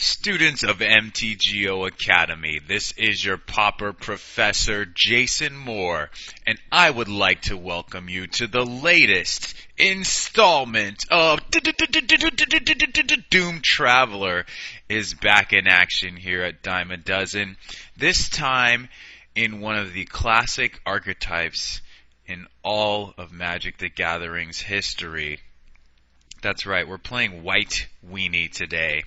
Students of MTGO Academy, this is your Pauper Professor Jason Moore, and I would like to welcome you to the latest installment of Doom Traveler is back in action here at Dime a Dozen, this time in one of the classic archetypes in all of Magic the Gathering's history. That's right, we're playing White Weenie today.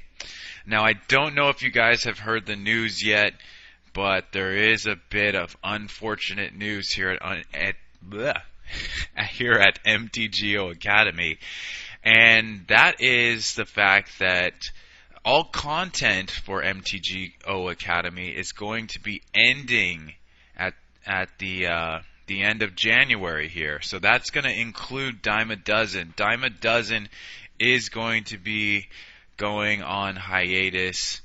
Now, I don't know if you guys have heard the news yet, but there is a bit of unfortunate news here here at MTGO Academy, and that is the fact that all content for MTGO Academy is going to be ending at the end of January here. So that's going to include Dime a Dozen. Dime a Dozen is going to be going on hiatus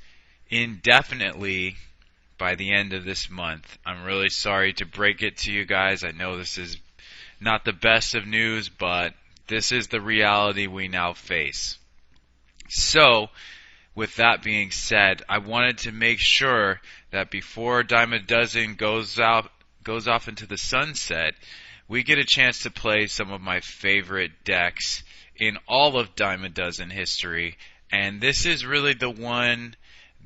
indefinitely by the end of this month. I'm really sorry to break it to you guys. I know this is not the best of news, but this is the reality we now face. So, with that being said, I wanted to make sure that before Dime a Dozen goes off into the sunset, we get a chance to play some of my favorite decks in all of Dime a Dozen history. And this is really the one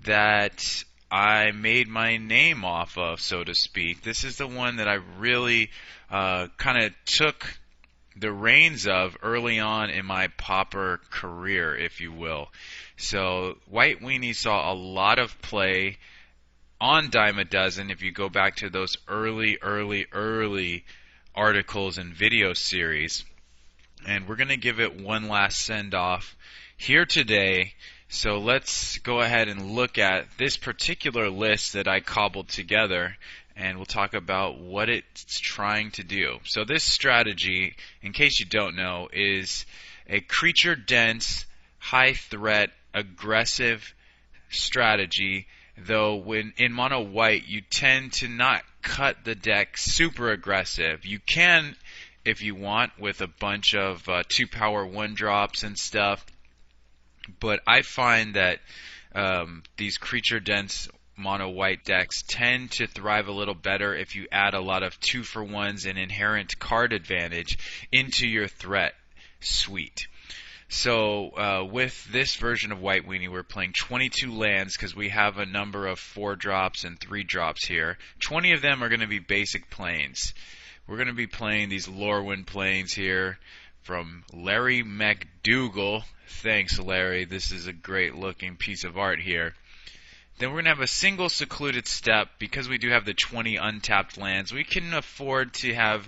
that I made my name off of, so to speak. This is the one that I really kind of took the reins of early on in my Pauper career, if you will. So White Weenie saw a lot of play on Dime a Dozen if you go back to those early articles and video series. And we're going to give it one last send-off here today. So let's go ahead and look at this particular list that I cobbled together, and we'll talk about what it's trying to do. So this strategy, in case you don't know, is a creature dense, high threat, aggressive strategy, though when in mono white you tend to not cut the deck super aggressive. You can if you want with a bunch of 2-power 1-drops and stuff. But I find that these creature-dense mono-white decks tend to thrive a little better if you add a lot of 2-for-1s and inherent card advantage into your threat suite. So with this version of White Weenie, we're playing 22 lands because we have a number of 4-drops and 3-drops here. 20 of them are going to be basic plains. We're going to be playing these Lorwyn plains here from Larry McDougall. Thanks, Larry. This is a great looking piece of art here. Then we're going to have a single secluded step. Because we do have the 20 untapped lands, we can afford to have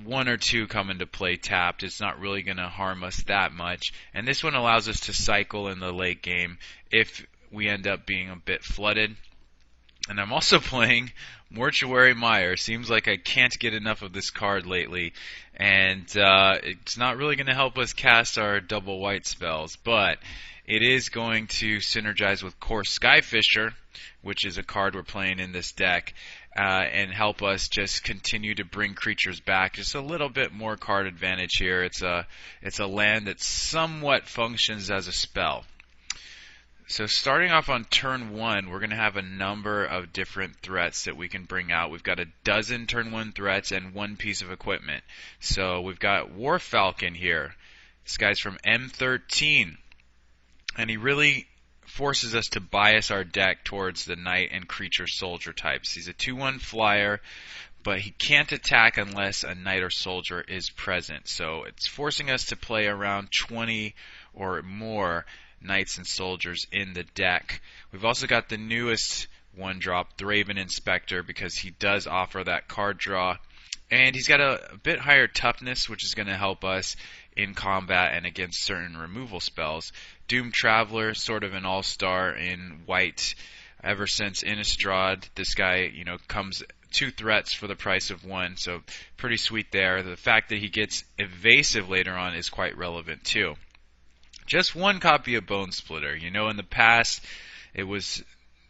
1 or 2 come into play tapped. It's not really going to harm us that much. And this one allows us to cycle in the late game if we end up being a bit flooded. And I'm also playing Mortuary Mire. Seems like I can't get enough of this card lately. And it's not really going to help us cast our double white spells. But it is going to synergize with Core Skyfisher, which is a card we're playing in this deck, and help us just continue to bring creatures back. Just a little bit more card advantage here. It's a land that somewhat functions as a spell. So starting off on turn 1, we're going to have a number of different threats that we can bring out. We've got a dozen turn 1 threats and 1 piece of equipment. So we've got War Falcon here. This guy's from M13. And he really forces us to bias our deck towards the Knight and Creature Soldier types. He's a 2-1 flyer, but he can't attack unless a Knight or Soldier is present. So it's forcing us to play around 20 or more Knights and Soldiers in the deck. We've also got the newest 1-drop, Thraben Inspector, because he does offer that card draw. And he's got a bit higher toughness, which is going to help us in combat and against certain removal spells. Doom Traveler, sort of an all-star in white ever since Innistrad. This guy, comes 2 threats for the price of 1, so pretty sweet there. The fact that he gets evasive later on is quite relevant too. Just 1 copy of Bone Splitter. In the past, it was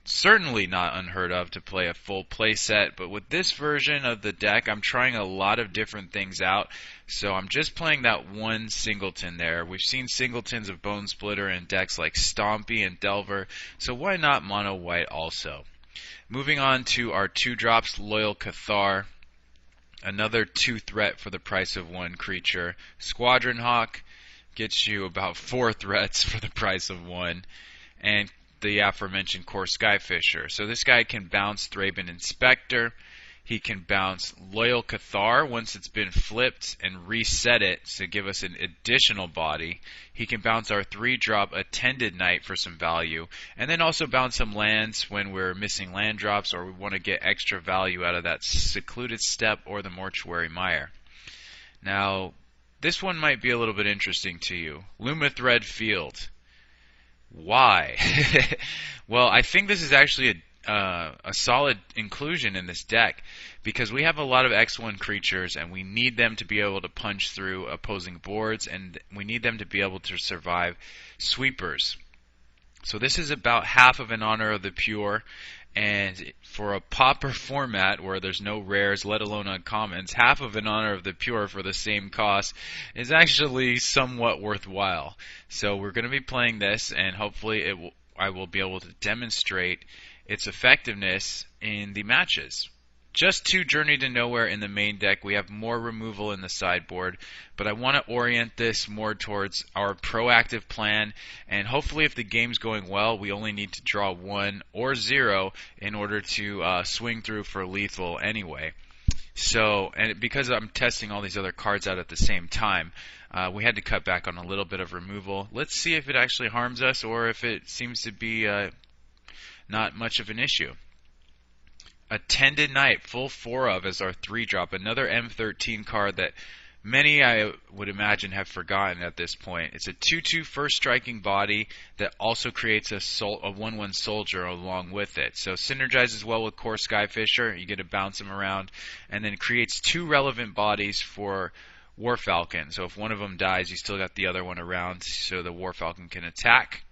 certainly not unheard of to play a full play set, but with this version of the deck, I'm trying a lot of different things out. So I'm just playing that one singleton there. We've seen singletons of Bone Splitter in decks like Stompy and Delver, so why not mono white also? Moving on to our 2-drops, Loyal Cathar. Another 2 threat for the price of 1 creature. Squadron Hawk gets you about 4 threats for the price of 1. And the aforementioned Core Skyfisher. So this guy can bounce Thraben Inspector. He can bounce Loyal Cathar once it's been flipped and reset it to give us an additional body. He can bounce our 3-drop Attended Knight for some value, and then also bounce some lands when we're missing land drops or we want to get extra value out of that Secluded Steppe or the Mortuary Mire. Now, this one might be a little bit interesting to you. Lumathread Field. Why? Well, I think this is actually a solid inclusion in this deck because we have a lot of X1 creatures and we need them to be able to punch through opposing boards and we need them to be able to survive sweepers. So this is about half of an Honor of the Pure, and for a Pauper format where there's no rares, let alone uncommons, half of an Honor of the Pure for the same cost is actually somewhat worthwhile. So we're going to be playing this, and hopefully I will be able to demonstrate its effectiveness in the matches. Just 2 Journey to Nowhere in the main deck. We have more removal in the sideboard, but I want to orient this more towards our proactive plan, and hopefully if the game's going well, we only need to draw 1 or 0 in order to swing through for lethal anyway. So, and because I'm testing all these other cards out at the same time, we had to cut back on a little bit of removal. Let's see if it actually harms us or if it seems to be not much of an issue. Attended Knight, full 4 of as our 3-drop, another M13 card that many, I would imagine, have forgotten at this point. It's a 2/2 first striking body that also creates a 1/1 soldier along with it. So synergizes well with Core Skyfisher. You get to bounce him around, and then creates 2 relevant bodies for War Falcon. So if one of them dies, you still got the other one around so the War Falcon can attack.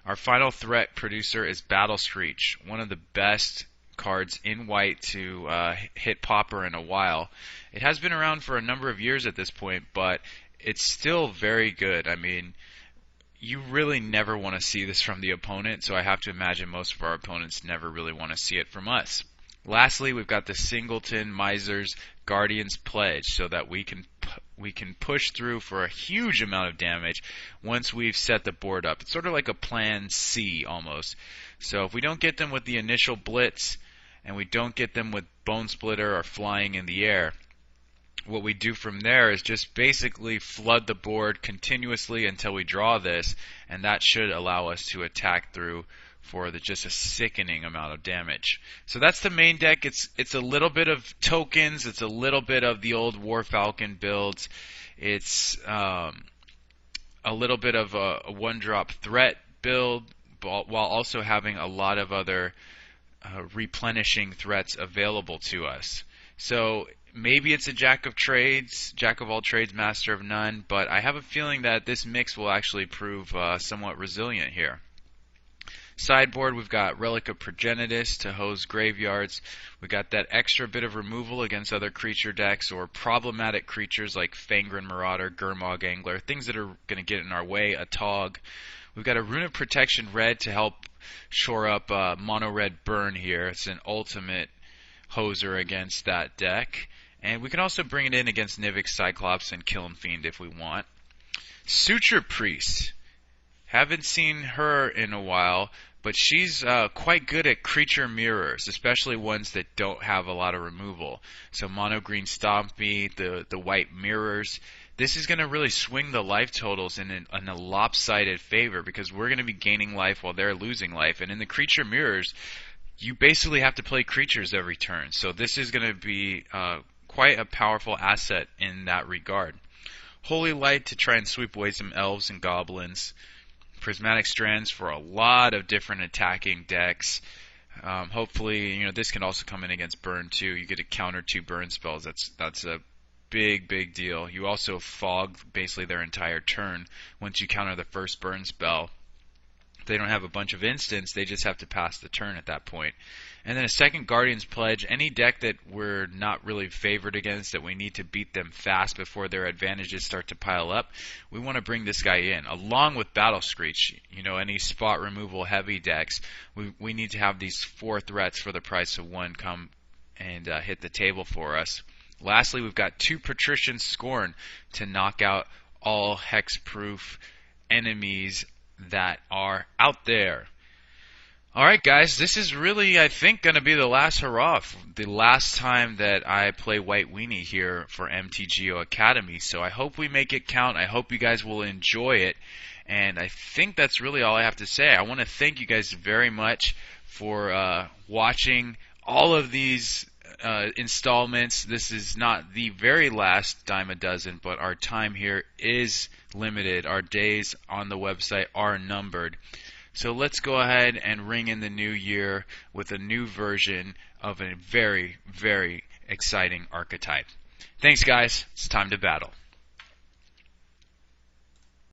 Our final threat producer is Battle Screech, one of the best cards in white to hit Pauper in a while. It has been around for a number of years at this point, but it's still very good. I mean, you really never want to see this from the opponent, so I have to imagine most of our opponents never really want to see it from us. Lastly, we've got the Singleton Miser's Guardian's Pledge, so that we can push through for a huge amount of damage once we've set the board up. It's sort of like a plan C almost. So if we don't get them with the initial blitz and we don't get them with Bone Splitter or flying in the air, what we do from there is just basically flood the board continuously until we draw this, and that should allow us to attack through for just a sickening amount of damage. So that's the main deck. It's a little bit of tokens. It's a little bit of the old War Falcon builds. It's a little bit of a 1-drop threat build, while also having a lot of other replenishing threats available to us. So maybe it's a Jack of all trades, master of none, but I have a feeling that this mix will actually prove somewhat resilient here. Sideboard, we've got Relic of Progenitus to hose graveyards. We've got that extra bit of removal against other creature decks or problematic creatures like Fangren Marauder, Gurmag Angler, things that are going to get in our way, a Tog. We've got a Rune of Protection red to help shore up mono red burn here. It's an ultimate hoser against that deck. And we can also bring it in against Nivix Cyclops and Kiln Fiend if we want. Suture Priest. Haven't seen her in a while, but she's quite good at creature mirrors, especially ones that don't have a lot of removal. So mono green Stompy, the white mirrors. This is going to really swing the life totals in a lopsided favor because we're going to be gaining life while they're losing life. And in the creature mirrors, you basically have to play creatures every turn. So this is going to be quite a powerful asset in that regard. Holy Light to try and sweep away some elves and goblins. Prismatic Strands for a lot of different attacking decks. Hopefully, this can also come in against burn too. You get to counter 2 burn spells. That's a big deal. You also fog basically their entire turn once you counter the first burn spell. If they don't have a bunch of instants, they just have to pass the turn at that point. And then a second Guardian's Pledge, any deck that we're not really favored against, that we need to beat them fast before their advantages start to pile up, we want to bring this guy in. Along with Battle Screech, any spot removal heavy decks, we need to have these 4 threats for the price of 1 come and hit the table for us. Lastly, we've got 2 Patrician Scorn to knock out all hexproof enemies that are out there. Alright guys, this is really, I think, going to be the last hurrah, the last time that I play White Weenie here for MTGO Academy, so I hope we make it count. I hope you guys will enjoy it, and I think that's really all I have to say. I want to thank you guys very much for watching all of these installments. This is not the very last dime a dozen, but our time here is limited. Our days on the website are numbered. So let's go ahead and ring in the new year with a new version of a very, very exciting archetype. Thanks, guys. It's time to battle.